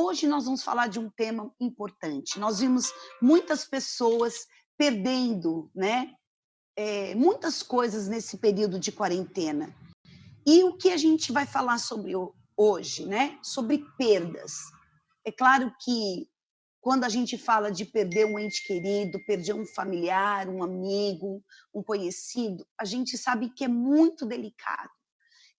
Hoje nós vamos falar de um tema importante. Nós vimos muitas pessoas perdendo, né, muitas coisas nesse período de quarentena. E o que a gente vai falar sobre hoje, né, sobre perdas. É claro que quando a gente fala de perder um ente querido, perder um familiar, um amigo, um conhecido, a gente sabe que é muito delicado.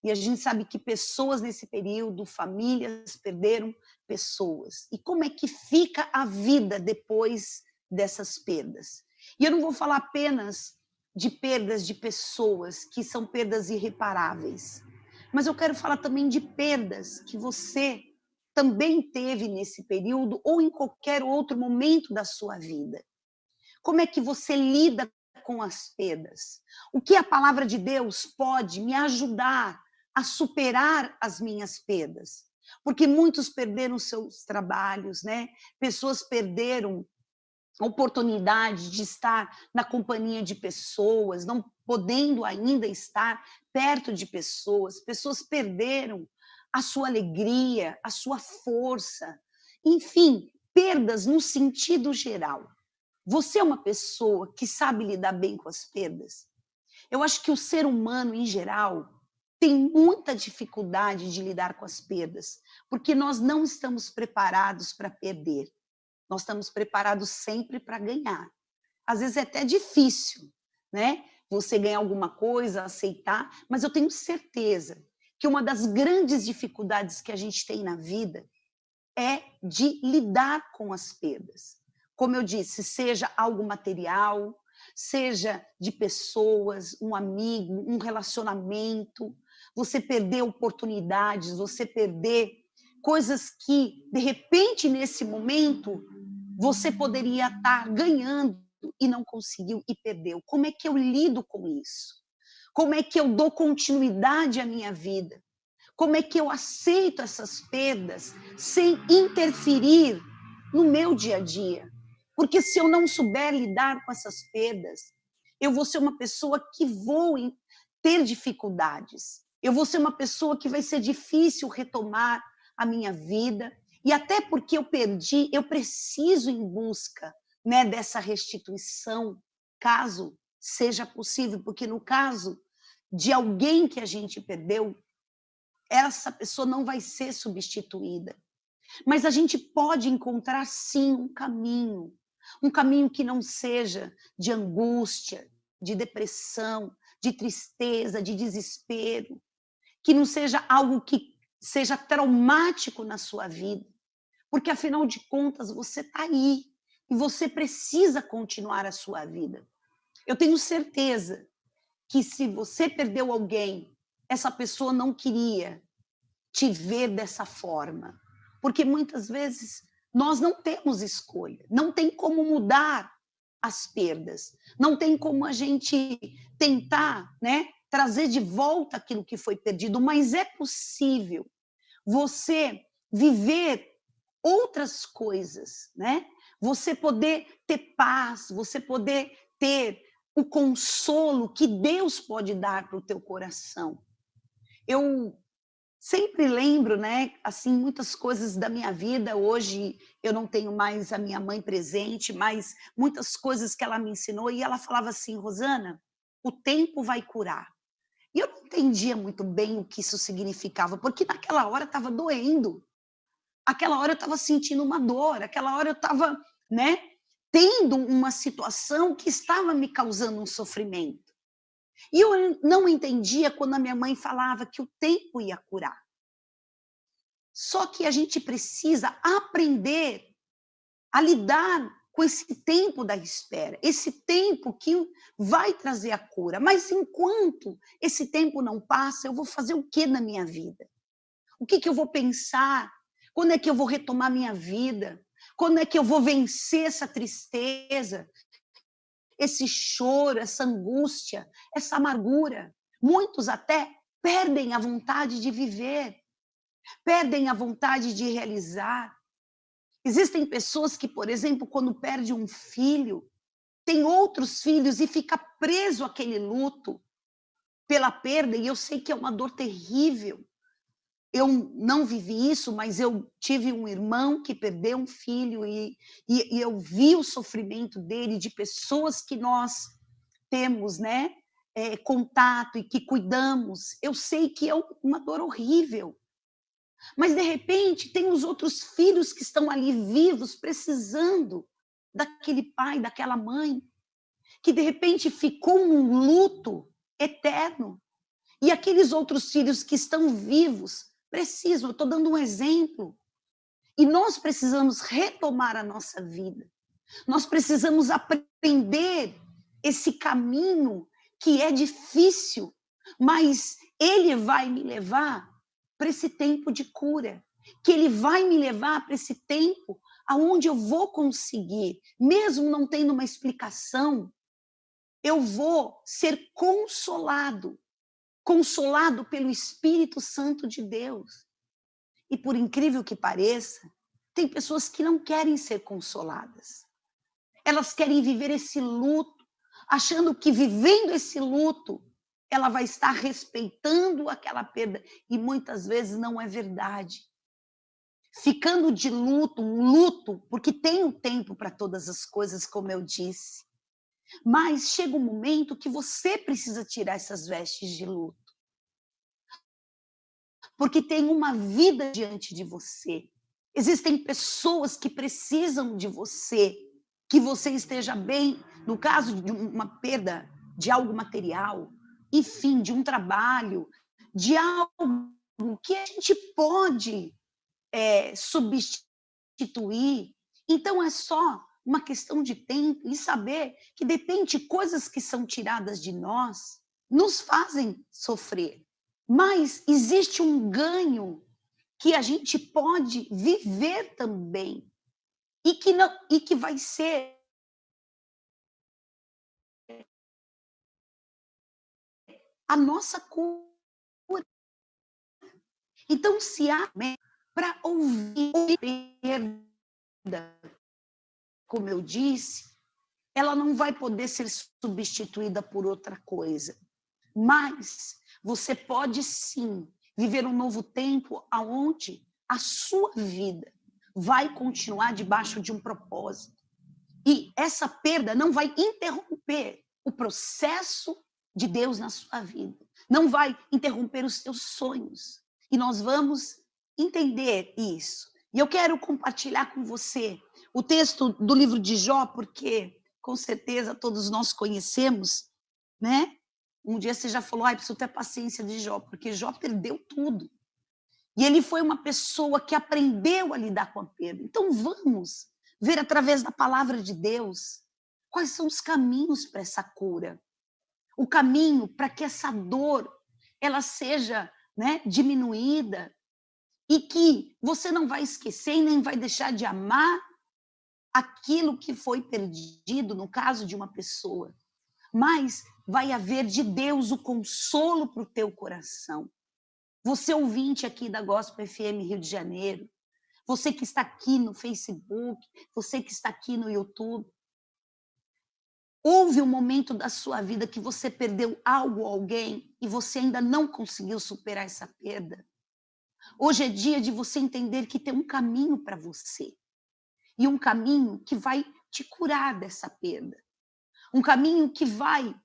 E a gente sabe que pessoas nesse período, famílias perderam pessoas. E como é que fica a vida depois dessas perdas? E eu não vou falar apenas de perdas de pessoas, que são perdas irreparáveis, mas eu quero falar também de perdas que você também teve nesse período ou em qualquer outro momento da sua vida. Como é que você lida com as perdas? O que a palavra de Deus pode me ajudar a superar as minhas perdas? Porque muitos perderam seus trabalhos, né? Pessoas perderam a oportunidade de estar na companhia de pessoas, não podendo ainda estar perto de pessoas. Pessoas perderam a sua alegria, a sua força. Enfim, perdas no sentido geral. Você é uma pessoa que sabe lidar bem com as perdas? Eu acho que o ser humano, em geral, tem muita dificuldade de lidar com as perdas, porque nós não estamos preparados para perder. Nós estamos preparados sempre para ganhar. Às vezes é até difícil, né? Você ganhar alguma coisa, aceitar, mas eu tenho certeza que uma das grandes dificuldades que a gente tem na vida é de lidar com as perdas. Como eu disse, seja algo material, seja de pessoas, um amigo, um relacionamento, você perder oportunidades, você perder coisas que, de repente, nesse momento, você poderia estar ganhando e não conseguiu e perdeu. Como é que eu lido com isso? Como é que eu dou continuidade à minha vida? Como é que eu aceito essas perdas sem interferir no meu dia a dia? Porque se eu não souber lidar com essas perdas, eu vou ser uma pessoa que vou ter dificuldades. Eu vou ser uma pessoa que vai ser difícil retomar a minha vida. E até porque eu perdi, eu preciso em busca, né, dessa restituição, caso seja possível. Porque no caso de alguém que a gente perdeu, essa pessoa não vai ser substituída. Mas a gente pode encontrar sim um caminho que não seja de angústia, de depressão, de tristeza, de desespero, que não seja algo que seja traumático na sua vida, porque afinal de contas você está aí e você precisa continuar a sua vida. Eu tenho certeza que se você perdeu alguém, essa pessoa não queria te ver dessa forma. Porque muitas vezes nós não temos escolha, não tem como mudar as perdas, não tem como a gente tentar, né, trazer de volta aquilo que foi perdido, mas é possível você viver outras coisas, né? Você poder ter paz, você poder ter o consolo que Deus pode dar para o teu coração. Eu sempre lembro, né, assim, muitas coisas da minha vida. Hoje eu não tenho mais a minha mãe presente, mas muitas coisas que ela me ensinou, e ela falava assim: "Rosana, o tempo vai curar". E eu não entendia muito bem o que isso significava, porque naquela hora estava doendo, aquela hora eu estava sentindo uma dor, aquela hora eu estava, né, tendo uma situação que estava me causando um sofrimento. E eu não entendia quando a minha mãe falava que o tempo ia curar. Só que a gente precisa aprender a lidar com esse tempo da espera, esse tempo que vai trazer a cura. Mas enquanto esse tempo não passa, eu vou fazer o que na minha vida? O que eu vou pensar? Quando é que eu vou retomar minha vida? Quando é que eu vou vencer essa tristeza, esse choro, essa angústia, essa amargura? Muitos até perdem a vontade de viver, perdem a vontade de realizar. Existem pessoas que, por exemplo, quando perde um filho, tem outros filhos e fica preso àquele luto pela perda, e eu sei que é uma dor terrível. eu não vivi isso, mas eu tive um irmão que perdeu um filho e eu vi o sofrimento dele, de pessoas que nós temos, né, contato e que cuidamos. Eu sei que é uma dor horrível. Mas, de repente, tem os outros filhos que estão ali vivos, precisando daquele pai, daquela mãe, que de repente ficou num luto eterno. E aqueles outros filhos que estão vivos precisam, eu estou dando um exemplo. E nós precisamos retomar a nossa vida. Nós precisamos aprender esse caminho que é difícil, mas ele vai me levar para esse tempo de cura, que ele vai me levar para esse tempo aonde eu vou conseguir, mesmo não tendo uma explicação, eu vou ser consolado pelo Espírito Santo de Deus. E por incrível que pareça, tem pessoas que não querem ser consoladas. Elas querem viver esse luto, achando que vivendo esse luto, ela vai estar respeitando aquela perda. E muitas vezes não é verdade. Ficando de luto, um luto, porque tem um tempo para todas as coisas, como eu disse. Mas chega um momento que você precisa tirar essas vestes de luto. Porque tem uma vida diante de você. Existem pessoas que precisam de você, que você esteja bem, no caso de uma perda de algo material, enfim, de um trabalho, de algo que a gente pode substituir. Então, é só uma questão de tempo e saber que, de repente, coisas que são tiradas de nós nos fazem sofrer. Mas existe um ganho que a gente pode viver também e que vai ser a nossa cura. Então, se há para ouvir perda, como eu disse, ela não vai poder ser substituída por outra coisa. Mas você pode sim viver um novo tempo aonde a sua vida vai continuar debaixo de um propósito. E essa perda não vai interromper o processo de Deus na sua vida. Não vai interromper os teus sonhos. E nós vamos entender isso. E eu quero compartilhar com você o texto do livro de Jó, porque com certeza todos nós conhecemos, né? Um dia você já falou, preciso ter paciência de Jó, porque Jó perdeu tudo. E ele foi uma pessoa que aprendeu a lidar com a perda. Então vamos ver através da palavra de Deus quais são os caminhos para essa cura. O caminho para que essa dor ela seja, né, diminuída e que você não vai esquecer e nem vai deixar de amar aquilo que foi perdido no caso de uma pessoa. Mas vai haver de Deus o consolo para o teu coração. Você ouvinte aqui da Gospel FM Rio de Janeiro, você que está aqui no Facebook, você que está aqui no YouTube, houve um momento da sua vida que você perdeu algo ou alguém e você ainda não conseguiu superar essa perda. Hoje é dia de você entender que tem um caminho para você. E um caminho que vai te curar dessa perda. Um caminho que vai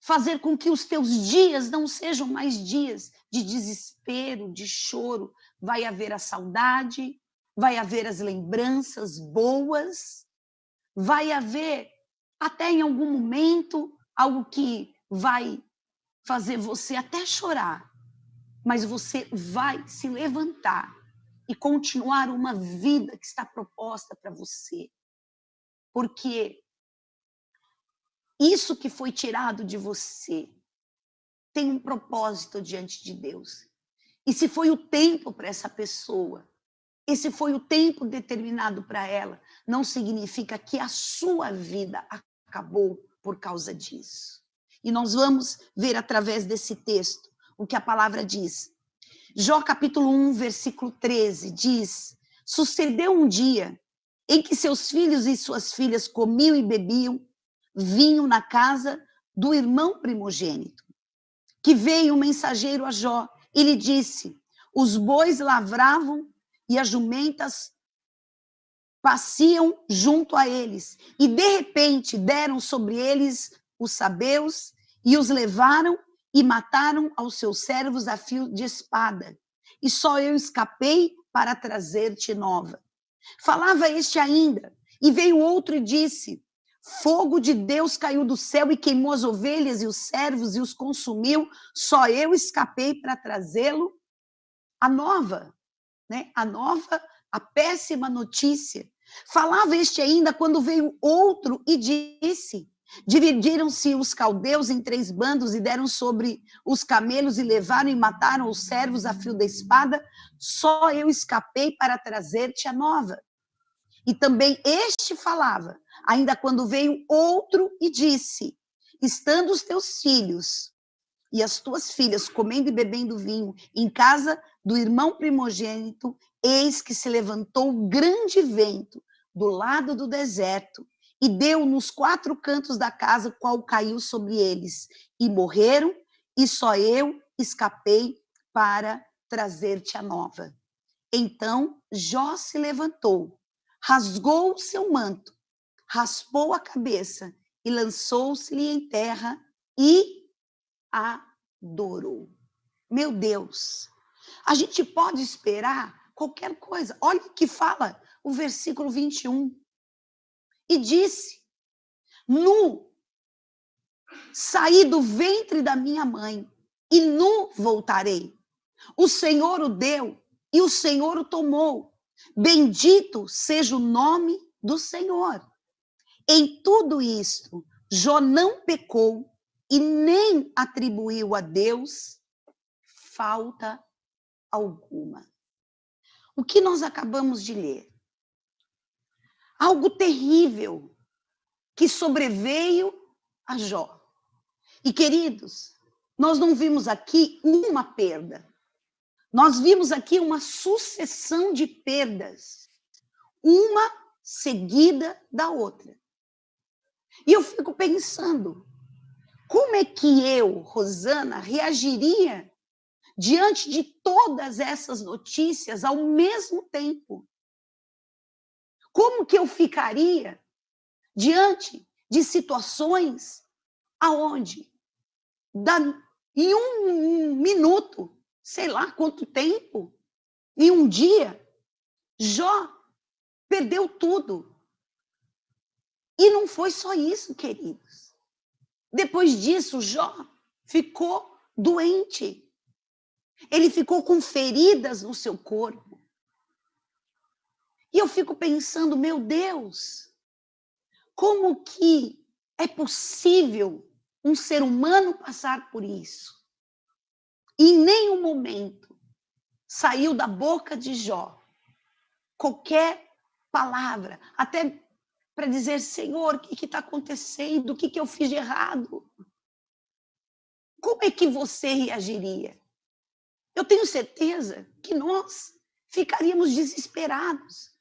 fazer com que os teus dias não sejam mais dias de desespero, de choro. Vai haver a saudade, vai haver as lembranças boas, vai haver até em algum momento algo que vai fazer você até chorar, mas você vai se levantar e continuar uma vida que está proposta para você. Porque isso que foi tirado de você tem um propósito diante de Deus. E se foi o tempo para essa pessoa, esse foi o tempo determinado para ela, não significa que a sua vida acabou por causa disso. E nós vamos ver através desse texto o que a palavra diz. Jó capítulo 1, versículo 13, diz: sucedeu um dia em que seus filhos e suas filhas comiam e bebiam vinho na casa do irmão primogênito, que veio um mensageiro a Jó e lhe disse: os bois lavravam e as jumentas passeam junto a eles. E de repente deram sobre eles os sabeus e os levaram e mataram aos seus servos a fio de espada. E só eu escapei para trazer-te nova. Falava este ainda, e veio outro e disse: fogo de Deus caiu do céu e queimou as ovelhas e os servos e os consumiu. Só eu escapei para trazê-lo a nova, né? A nova, a péssima notícia. Falava este ainda quando veio outro e disse: dividiram-se os caldeus em 3 bandos e deram sobre os camelos e levaram e mataram os servos a fio da espada. Só eu escapei para trazer-te a nova. E também este falava, ainda quando veio outro e disse: estando os teus filhos e as tuas filhas comendo e bebendo vinho em casa do irmão primogênito, eis que se levantou grande vento do lado do deserto e deu nos 4 cantos da casa, qual caiu sobre eles, e morreram, e só eu escapei para trazer-te a nova. Então Jó se levantou, rasgou o seu manto, raspou a cabeça e lançou-se-lhe em terra e adorou. Meu Deus, a gente pode esperar qualquer coisa. Olha o que fala o versículo 21. E disse: nu saí do ventre da minha mãe, e nu voltarei. O Senhor o deu, e o Senhor o tomou. Bendito seja o nome do Senhor. Em tudo isto, Jó não pecou e nem atribuiu a Deus falta alguma. O que nós acabamos de ler? Algo terrível que sobreveio a Jó. E, queridos, nós não vimos aqui uma perda. Nós vimos aqui uma sucessão de perdas, uma seguida da outra. E eu fico pensando, como é que eu, Rosana, reagiria diante de todas essas notícias ao mesmo tempo? Como que eu ficaria diante de situações aonde, em um minuto, sei lá quanto tempo, em um dia, Jó perdeu tudo. E não foi só isso, queridos. Depois disso, Jó ficou doente. Ele ficou com feridas no seu corpo. E eu fico pensando, meu Deus, como que é possível um ser humano passar por isso? E em nenhum momento saiu da boca de Jó qualquer palavra, até para dizer: Senhor, o que está acontecendo? O que eu fiz de errado? Como é que você reagiria? Eu tenho certeza que nós ficaríamos desesperados.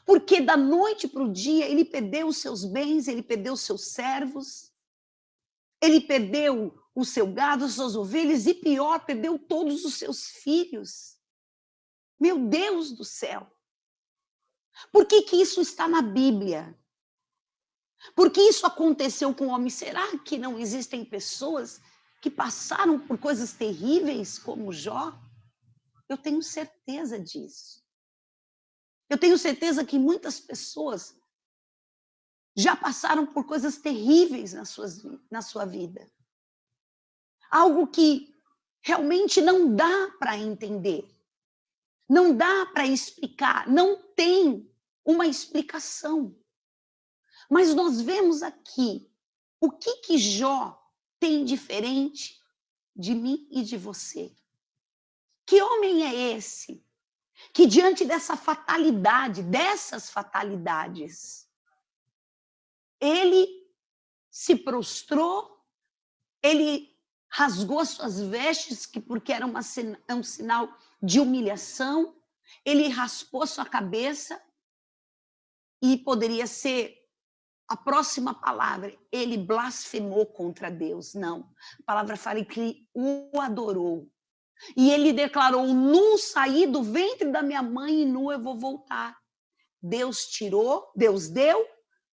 Porque da noite para o dia ele perdeu os seus bens, ele perdeu os seus servos, ele perdeu o seu gado, as suas ovelhas e, pior, perdeu todos os seus filhos. Meu Deus do céu! Por que isso está na Bíblia? Por que isso aconteceu com o homem? Será que não existem pessoas que passaram por coisas terríveis como Jó? Eu tenho certeza disso. Eu tenho certeza que muitas pessoas já passaram por coisas terríveis na sua vida. Algo que realmente não dá para entender. Não dá para explicar. Não tem uma explicação. Mas nós vemos aqui o que Jó tem diferente de mim e de você. Que homem é esse que, diante dessa fatalidade, dessas fatalidades, ele se prostrou, ele rasgou as suas vestes, porque era um sinal de humilhação, ele raspou a sua cabeça, e poderia ser a próxima palavra, ele blasfemou contra Deus. Não, a palavra fala que ele o adorou. E ele declarou: nu saí do ventre da minha mãe e nu eu vou voltar. Deus tirou, Deus deu,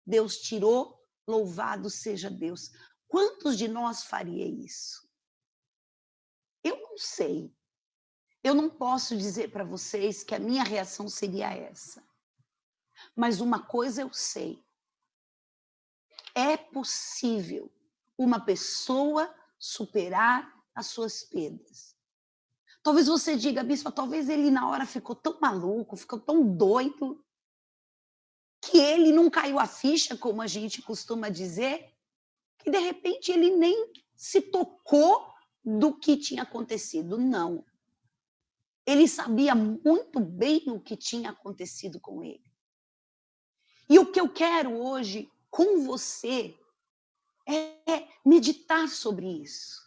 Deus tirou, louvado seja Deus. Quantos de nós faria isso? Eu não sei. Eu não posso dizer para vocês que a minha reação seria essa. Mas uma coisa eu sei. É possível uma pessoa superar as suas perdas. Talvez você diga, bispo, talvez ele na hora ficou tão maluco, ficou tão doido, que ele não caiu a ficha, como a gente costuma dizer, que de repente ele nem se tocou do que tinha acontecido. Não. Ele sabia muito bem o que tinha acontecido com ele. E o que eu quero hoje com você é meditar sobre isso.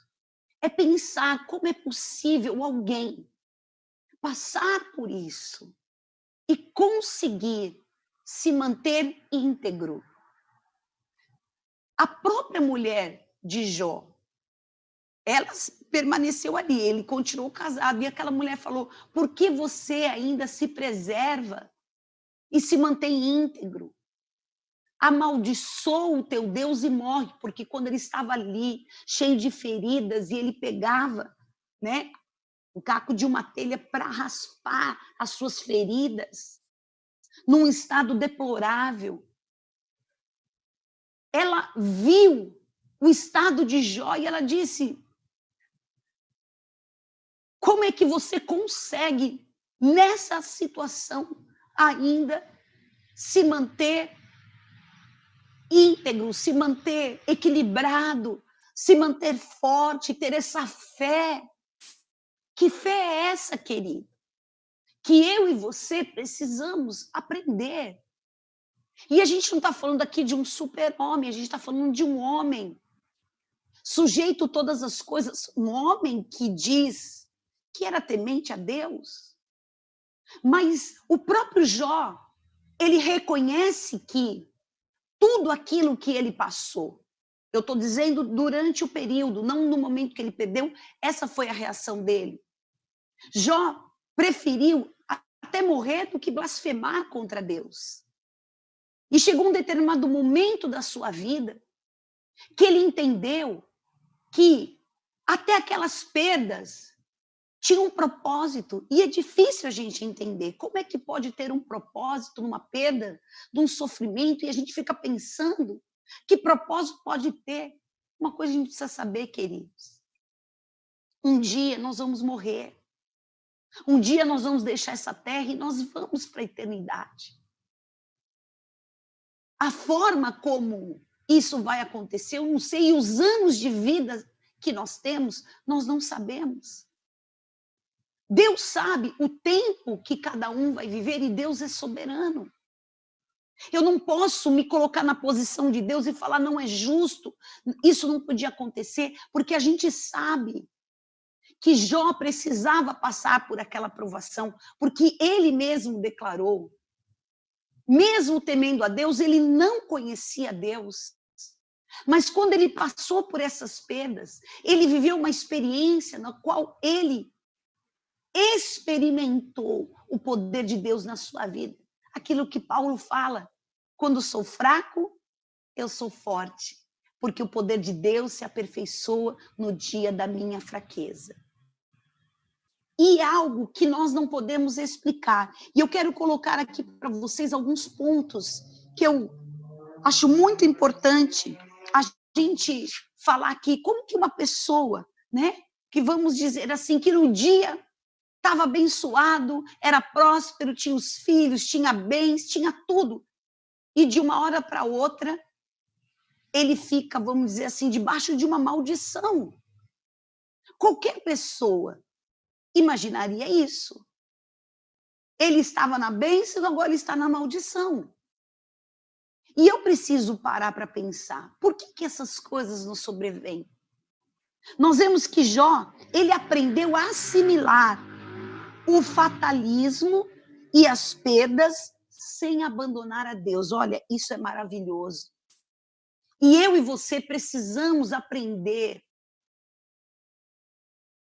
É pensar como é possível alguém passar por isso e conseguir se manter íntegro. A própria mulher de Jó, ela permaneceu ali, ele continuou casado, e aquela mulher falou: por que você ainda se preserva e se mantém íntegro? Amaldiçoa o teu Deus e morre, porque quando ele estava ali, cheio de feridas, e ele pegava, né, o caco de uma telha para raspar as suas feridas, num estado deplorável. Ela viu o estado de Jó e ela disse: como é que você consegue, nessa situação, ainda se manter íntegro, se manter equilibrado, se manter forte, ter essa fé? Que fé é essa, querido? Que eu e você precisamos aprender. E a gente não está falando aqui de um super-homem, a gente está falando de um homem sujeito a todas as coisas, um homem que diz que era temente a Deus. Mas o próprio Jó, ele reconhece que tudo aquilo que ele passou, eu estou dizendo durante o período, não no momento que ele perdeu, essa foi a reação dele. Jó preferiu até morrer do que blasfemar contra Deus. E chegou um determinado momento da sua vida que ele entendeu que até aquelas perdas tinham um propósito. E é difícil a gente entender como é que pode ter um propósito numa perda, num sofrimento, e a gente fica pensando que propósito pode ter. Uma coisa a gente precisa saber, queridos. Um dia nós vamos morrer. Um dia nós vamos deixar essa terra e nós vamos para a eternidade. A forma como isso vai acontecer, eu não sei, e os anos de vida que nós temos, nós não sabemos. Deus sabe o tempo que cada um vai viver e Deus é soberano. Eu não posso me colocar na posição de Deus e falar, não é justo, isso não podia acontecer, porque a gente sabe que Jó precisava passar por aquela provação, porque ele mesmo declarou, mesmo temendo a Deus, ele não conhecia Deus. Mas quando ele passou por essas perdas, ele viveu uma experiência na qual ele experimentou o poder de Deus na sua vida. Aquilo que Paulo fala, quando sou fraco, eu sou forte, porque o poder de Deus se aperfeiçoa no dia da minha fraqueza. E algo que nós não podemos explicar. E eu quero colocar aqui para vocês alguns pontos que eu acho muito importante a gente falar aqui. Como que uma pessoa, né, que vamos dizer assim, que no dia estava abençoado, era próspero, tinha os filhos, tinha bens, tinha tudo. E de uma hora para outra, ele fica, vamos dizer assim, debaixo de uma maldição. Qualquer pessoa imaginaria isso. Ele estava na bênção, agora ele está na maldição. E eu preciso parar para pensar, por que essas coisas nos sobrevêm? Nós vemos que Jó, ele aprendeu a assimilar o fatalismo e as perdas sem abandonar a Deus. Olha, isso é maravilhoso. E eu e você precisamos aprender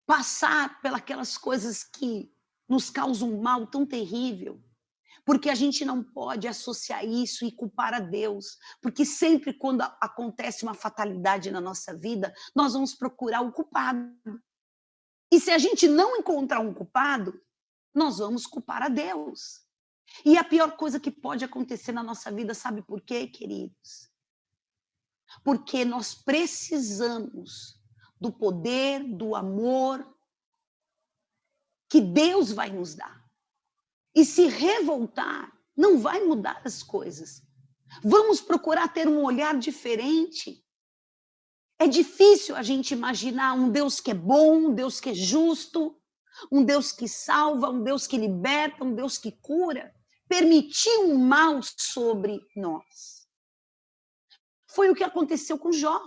passar pelas coisas que nos causam um mal tão terrível, porque a gente não pode associar isso e culpar a Deus, porque sempre quando acontece uma fatalidade na nossa vida, nós vamos procurar o culpado. E se a gente não encontrar um culpado, nós vamos culpar a Deus. E a pior coisa que pode acontecer na nossa vida, sabe por quê, queridos? Porque nós precisamos do poder, do amor que Deus vai nos dar. E se revoltar, não vai mudar as coisas. Vamos procurar ter um olhar diferente. É difícil a gente imaginar um Deus que é bom, um Deus que é justo, um Deus que salva, um Deus que liberta, um Deus que cura, permitir um mal sobre nós. Foi o que aconteceu com Jó.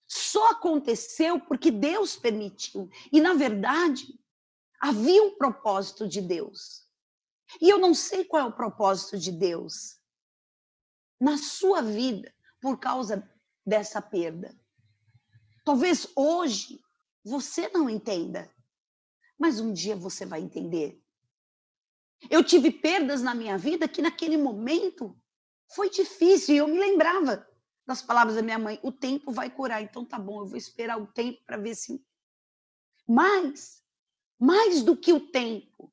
Só aconteceu porque Deus permitiu. E, na verdade, havia um propósito de Deus. E eu não sei qual é o propósito de Deus na sua vida por causa dessa perda. Talvez hoje você não entenda, mas um dia você vai entender. Eu tive perdas na minha vida que naquele momento foi difícil e eu me lembrava das palavras da minha mãe: o tempo vai curar, então tá bom, eu vou esperar o tempo para ver se... Mas, mais do que o tempo,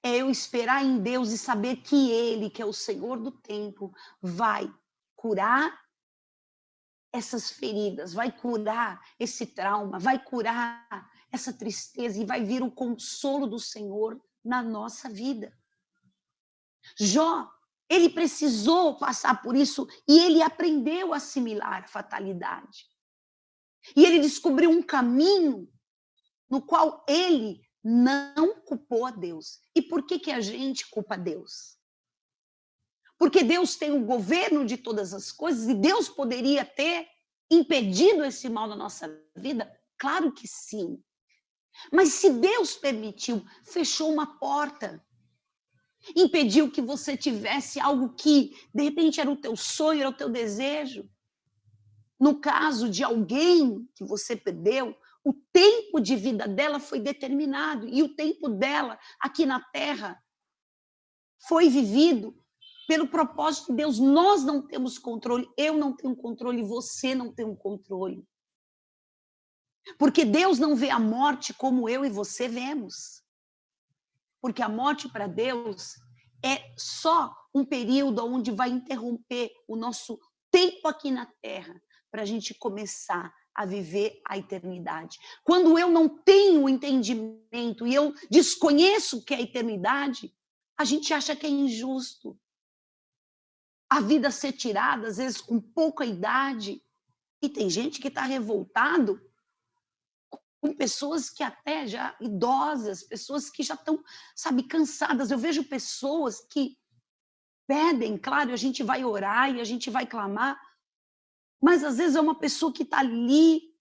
é eu esperar em Deus e saber que Ele, que é o Senhor do tempo, vai curar essas feridas, vai curar esse trauma, vai curar essa tristeza e vai vir o consolo do Senhor na nossa vida. Jó, ele precisou passar por isso e ele aprendeu a assimilar a fatalidade. E ele descobriu um caminho no qual ele não culpou a Deus. E por que a gente culpa a Deus? Porque Deus tem o governo de todas as coisas e Deus poderia ter impedido esse mal na nossa vida? Claro que sim. Mas se Deus permitiu, fechou uma porta, impediu que você tivesse algo que, de repente, era o teu sonho, era o teu desejo. No caso de alguém que você perdeu, o tempo de vida dela foi determinado e o tempo dela aqui na Terra foi vivido pelo propósito de Deus. Nós não temos controle, eu não tenho controle, você não tem um controle. Porque Deus não vê a morte como eu e você vemos. Porque a morte para Deus é só um período onde vai interromper o nosso tempo aqui na Terra para a gente começar a viver a eternidade. Quando eu não tenho entendimento e eu desconheço o que é a eternidade, a gente acha que é injusto a vida ser tirada, às vezes com pouca idade. E tem gente que está revoltado com pessoas que até já idosas, pessoas que já estão, sabe, cansadas. Eu vejo pessoas que pedem, claro, a gente vai orar e a gente vai clamar, mas às vezes é uma pessoa que está ali,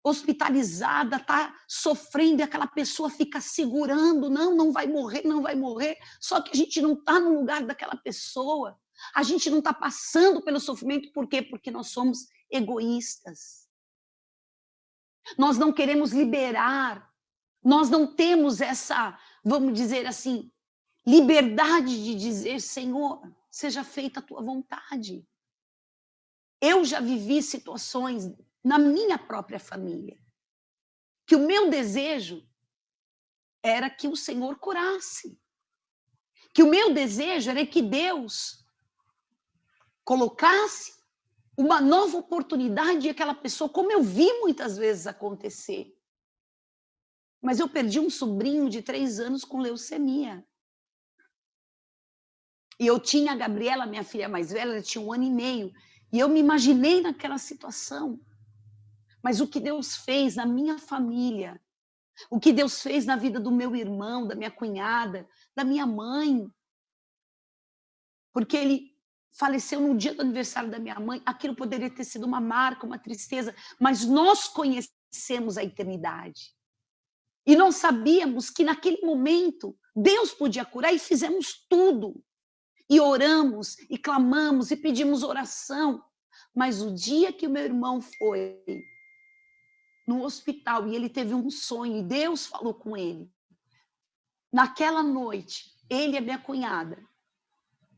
hospitalizada, está sofrendo, e aquela pessoa fica segurando, não vai morrer, não vai morrer, só que a gente não está no lugar daquela pessoa, a gente não está passando pelo sofrimento, por quê? Porque nós somos egoístas. Nós não queremos liberar, nós não temos essa, vamos dizer assim, liberdade de dizer: Senhor, seja feita a tua vontade. Eu já vivi situações na minha própria família, que o meu desejo era que o Senhor curasse, que o meu desejo era que Deus colocasse uma nova oportunidade àquela pessoa, como eu vi muitas vezes acontecer. Mas eu perdi um sobrinho de 3 anos com leucemia. E eu tinha a Gabriela, minha filha mais velha, ela tinha 1 ano e meio. E eu me imaginei naquela situação. Mas o que Deus fez na minha família, o que Deus fez na vida do meu irmão, da minha cunhada, da minha mãe. Porque ele faleceu no dia do aniversário da minha mãe, aquilo poderia ter sido uma marca, uma tristeza, mas nós conhecemos a eternidade. E nós sabíamos que naquele momento Deus podia curar e fizemos tudo. E oramos, e clamamos, e pedimos oração. Mas o dia que o meu irmão foi no hospital e ele teve um sonho e Deus falou com ele. Naquela noite, ele e a minha cunhada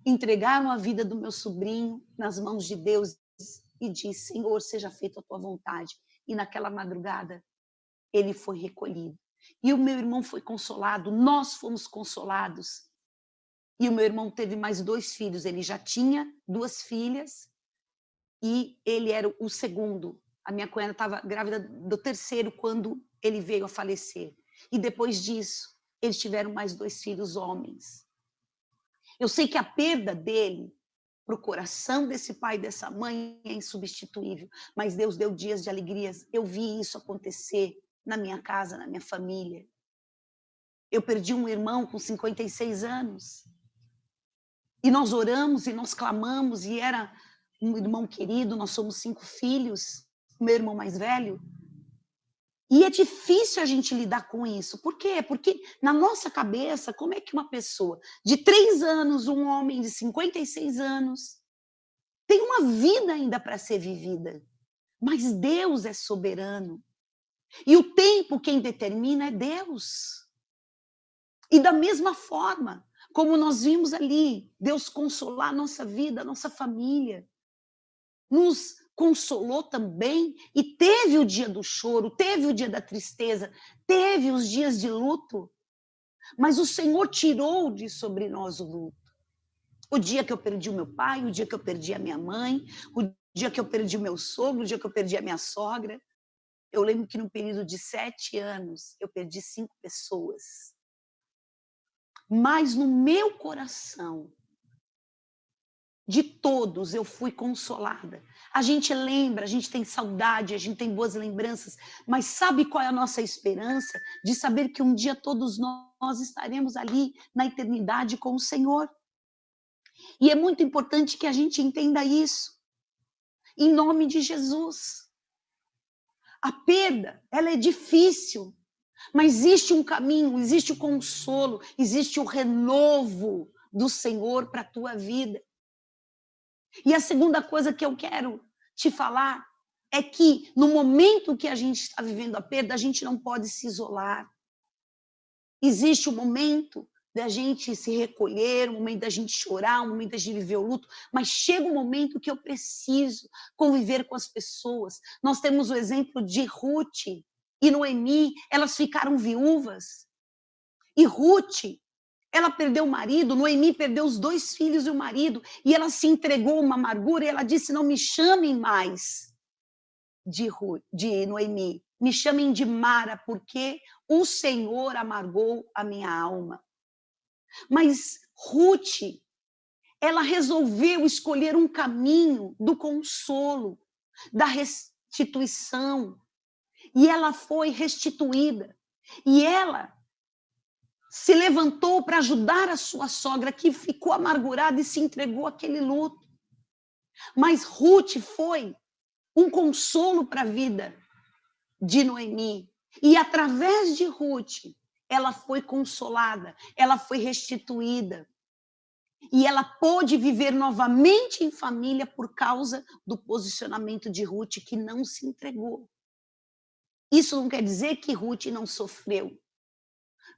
entregaram a vida do meu sobrinho nas mãos de Deus e disse: Senhor, seja feita a tua vontade. E naquela madrugada, ele foi recolhido. E o meu irmão foi consolado, nós fomos consolados. E o meu irmão teve mais 2 filhos, ele já tinha 2 filhas e ele era o segundo. A minha cunhada estava grávida do terceiro quando ele veio a falecer. E depois disso, eles tiveram mais 2 filhos homens. Eu sei que a perda dele para o coração desse pai e dessa mãe é insubstituível, mas Deus deu dias de alegrias. Eu vi isso acontecer na minha casa, na minha família. Eu perdi um irmão com 56 anos. E nós oramos e nós clamamos, e era um irmão querido, nós somos 5 filhos, meu irmão mais velho. E é difícil a gente lidar com isso. Por quê? Porque na nossa cabeça, como é que uma pessoa de 3 anos, um homem de 56 anos, tem uma vida ainda para ser vivida? Mas Deus é soberano. E o tempo quem determina é Deus. E da mesma forma, como nós vimos ali, Deus consolar a nossa vida, a nossa família, nos consolou também e teve o dia do choro, teve o dia da tristeza, teve os dias de luto, mas o Senhor tirou de sobre nós o luto. O dia que eu perdi o meu pai, o dia que eu perdi a minha mãe, o dia que eu perdi o meu sogro, o dia que eu perdi a minha sogra. Eu lembro que no período de 7 anos, eu perdi 5 pessoas. Mas no meu coração, de todos, eu fui consolada. A gente lembra, a gente tem saudade, a gente tem boas lembranças, mas sabe qual é a nossa esperança? De saber que um dia todos nós estaremos ali na eternidade com o Senhor. E é muito importante que a gente entenda isso, em nome de Jesus. A perda, ela é difícil, mas existe um caminho, existe o consolo, existe o renovo do Senhor para a tua vida. E a segunda coisa que eu quero te falar é que no momento que a gente está vivendo a perda, a gente não pode se isolar. Existe um momento da gente se recolher, um momento da gente chorar, um momento da gente viver o luto, mas chega um momento que eu preciso conviver com as pessoas. Nós temos o exemplo de Ruth e Noemi, elas ficaram viúvas. E Ruth, ela perdeu o marido, Noemi perdeu os 2 filhos e o marido, e ela se entregou a uma amargura, e ela disse, não me chamem mais de Noemi, me chamem de Mara, porque o Senhor amargou a minha alma. Mas Ruth, ela resolveu escolher um caminho do consolo, da restituição, e ela foi restituída, e ela se levantou para ajudar a sua sogra, que ficou amargurada e se entregou àquele luto. Mas Ruth foi um consolo para a vida de Noemi. E através de Ruth, ela foi consolada, ela foi restituída. E ela pôde viver novamente em família por causa do posicionamento de Ruth, que não se entregou. Isso não quer dizer que Ruth não sofreu,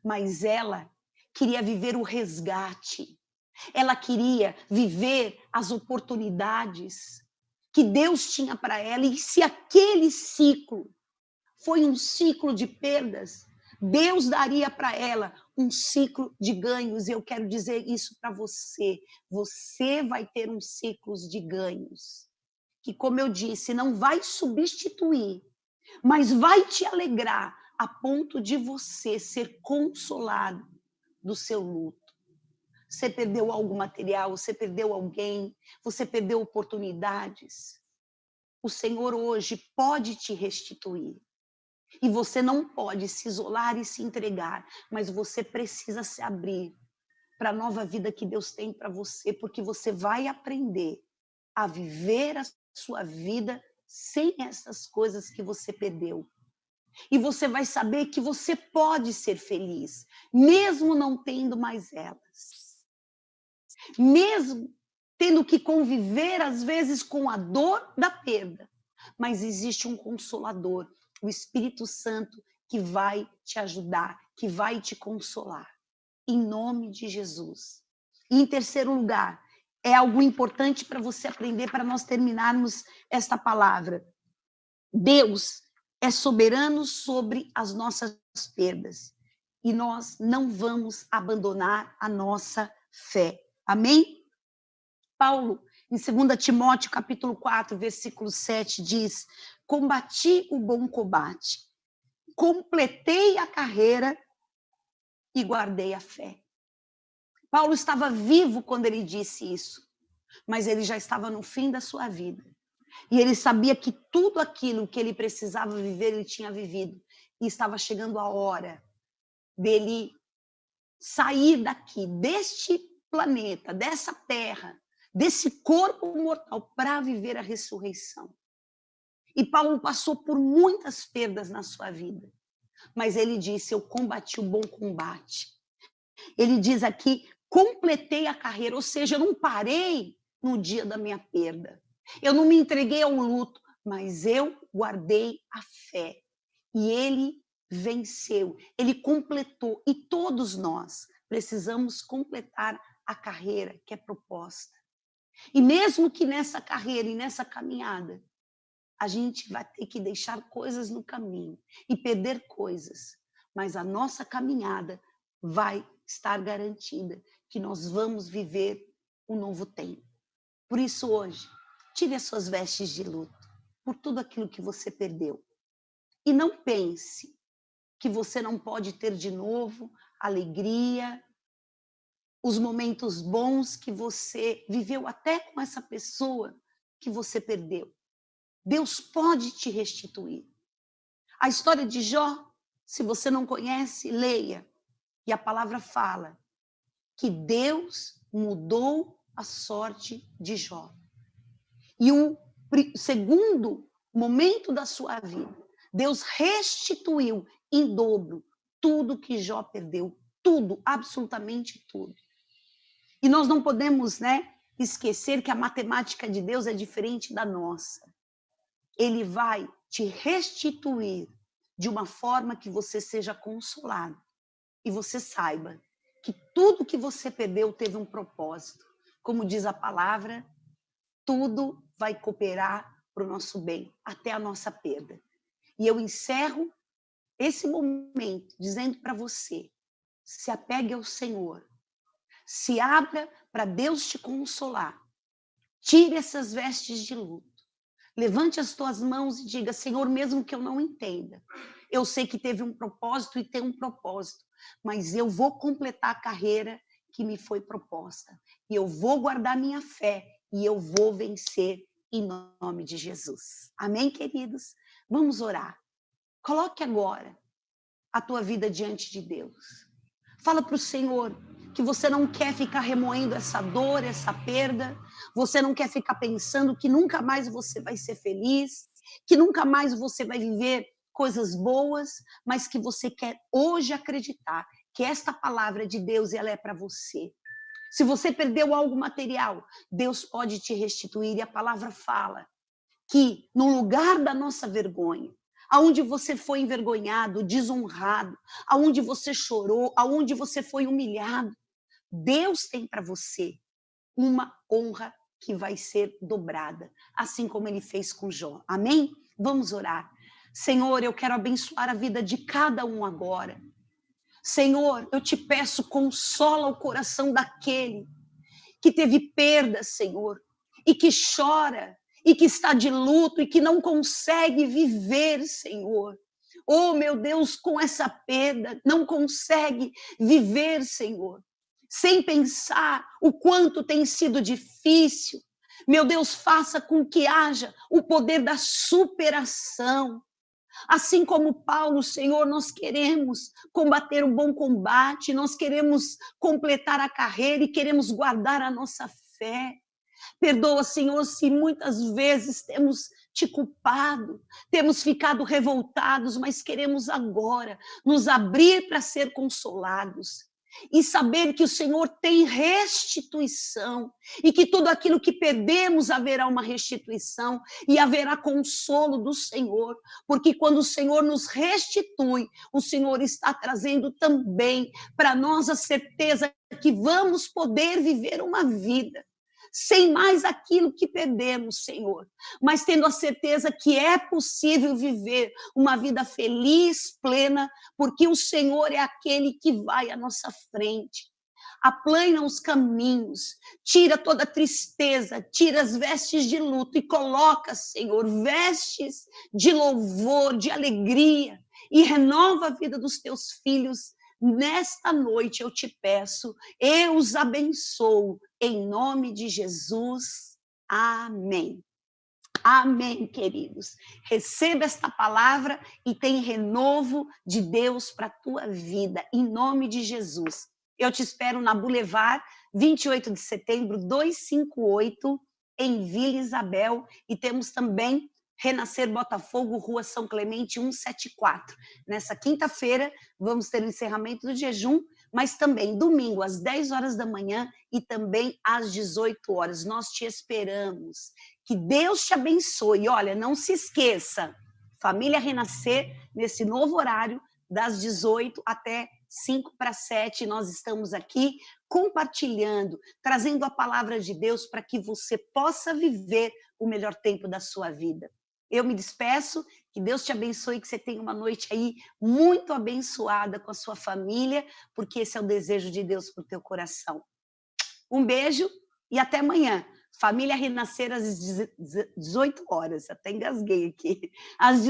mas ela queria viver o resgate. Ela queria viver as oportunidades que Deus tinha para ela. E se aquele ciclo foi um ciclo de perdas, Deus daria para ela um ciclo de ganhos. E eu quero dizer isso para você. Você vai ter um ciclo de ganhos, que, como eu disse, não vai substituir, mas vai te alegrar a ponto de você ser consolado do seu luto. Você perdeu algo material, você perdeu alguém, você perdeu oportunidades. O Senhor hoje pode te restituir. E você não pode se isolar e se entregar, mas você precisa se abrir para a nova vida que Deus tem para você, porque você vai aprender a viver a sua vida sem essas coisas que você perdeu. E você vai saber que você pode ser feliz, mesmo não tendo mais elas. Mesmo tendo que conviver, às vezes, com a dor da perda. Mas existe um consolador. o Espírito Santo que vai te ajudar, que vai te consolar. Em nome de Jesus. E em terceiro lugar, é algo importante para você aprender, para nós terminarmos esta palavra. Deus é soberano sobre as nossas perdas. E nós não vamos abandonar a nossa fé. Amém? Paulo, em 2 Timóteo, capítulo 4, versículo 7, diz: combati o bom combate, completei a carreira e guardei a fé. Paulo estava vivo quando ele disse isso, mas ele já estava no fim da sua vida. E ele sabia que tudo aquilo que ele precisava viver, ele tinha vivido. E estava chegando a hora dele sair daqui, deste planeta, dessa terra, desse corpo mortal, para viver a ressurreição. E Paulo passou por muitas perdas na sua vida. Mas ele disse: eu combati o bom combate. Ele diz aqui: completei a carreira, ou seja, eu não parei no dia da minha perda. Eu não me entreguei ao luto, mas eu guardei a fé. E ele venceu, ele completou. E todos nós precisamos completar a carreira que é proposta. E mesmo que nessa carreira e nessa caminhada, a gente vai ter que deixar coisas no caminho e perder coisas, mas a nossa caminhada vai estar garantida que nós vamos viver um novo tempo. Por isso hoje, tire as suas vestes de luto por tudo aquilo que você perdeu. E não pense que você não pode ter de novo alegria, os momentos bons que você viveu até com essa pessoa que você perdeu. Deus pode te restituir. A história de Jó, se você não conhece, leia. E a palavra fala que Deus mudou a sorte de Jó. E o segundo momento da sua vida, Deus restituiu em dobro tudo que Jó perdeu. Tudo, absolutamente tudo. E nós não podemos, esquecer que a matemática de Deus é diferente da nossa. Ele vai te restituir de uma forma que você seja consolado. E você saiba que tudo que você perdeu teve um propósito. Como diz a palavra, tudo vai cooperar para o nosso bem, até a nossa perda. E eu encerro esse momento dizendo para você: se apegue ao Senhor, se abra para Deus te consolar, tire essas vestes de luto, levante as tuas mãos e diga: Senhor, mesmo que eu não entenda, eu sei que teve um propósito e tem um propósito, mas eu vou completar a carreira que me foi proposta, e eu vou guardar minha fé, e eu vou vencer em nome de Jesus. Amém, queridos? Vamos orar. Coloque agora a tua vida diante de Deus. Fala para o Senhor que você não quer ficar remoendo essa dor, essa perda. Você não quer ficar pensando que nunca mais você vai ser feliz, que nunca mais você vai viver coisas boas, mas que você quer hoje acreditar que esta palavra de Deus, ela é para você. Se você perdeu algo material, Deus pode te restituir. E a palavra fala que no lugar da nossa vergonha, aonde você foi envergonhado, desonrado, aonde você chorou, aonde você foi humilhado, Deus tem para você uma honra que vai ser dobrada, assim como ele fez com Jó. Amém? Vamos orar. Senhor, eu quero abençoar a vida de cada um agora. Senhor, eu te peço, consola o coração daquele que teve perda, Senhor, e que chora, e que está de luto, e que não consegue viver, Senhor. Oh, meu Deus, com essa perda, não consegue viver, Senhor, sem pensar o quanto tem sido difícil. Meu Deus, faça com que haja o poder da superação. Assim como Paulo, Senhor, nós queremos combater o bom combate, nós queremos completar a carreira e queremos guardar a nossa fé. Perdoa, Senhor, se muitas vezes temos te culpado, temos ficado revoltados, mas queremos agora nos abrir para ser consolados. e saber que o Senhor tem restituição e que tudo aquilo que perdemos haverá uma restituição e haverá consolo do Senhor, porque quando o Senhor nos restitui, o Senhor está trazendo também para nós a certeza que vamos poder viver uma vida sem mais aquilo que perdemos, Senhor, mas tendo a certeza que é possível viver uma vida feliz, plena, porque o Senhor é aquele que vai à nossa frente. Aplana os caminhos, tira toda a tristeza, tira as vestes de luto e coloca, Senhor, vestes de louvor, de alegria, e renova a vida dos teus filhos. Nesta noite eu te peço, eu os abençoo, em nome de Jesus. Amém. Amém, queridos. Receba esta palavra e tem renovo de Deus para a tua vida, em nome de Jesus. Eu te espero na Boulevard, 28 de setembro, 258, em Vila Isabel. E temos também Renascer Botafogo, Rua São Clemente, 174. Nessa quinta-feira, vamos ter o encerramento do jejum, mas também domingo, às 10 horas da manhã e também às 18 horas. Nós te esperamos. Que Deus te abençoe. Olha, não se esqueça, Família Renascer, nesse novo horário, das 18 até 5 para 7, nós estamos aqui compartilhando, trazendo a palavra de Deus para que você possa viver o melhor tempo da sua vida. Eu me despeço, que Deus te abençoe, que você tenha uma noite aí muito abençoada com a sua família, porque esse é o desejo de Deus para o teu coração. Um beijo e até amanhã. Família Renascer às 18 horas, até engasguei aqui. Às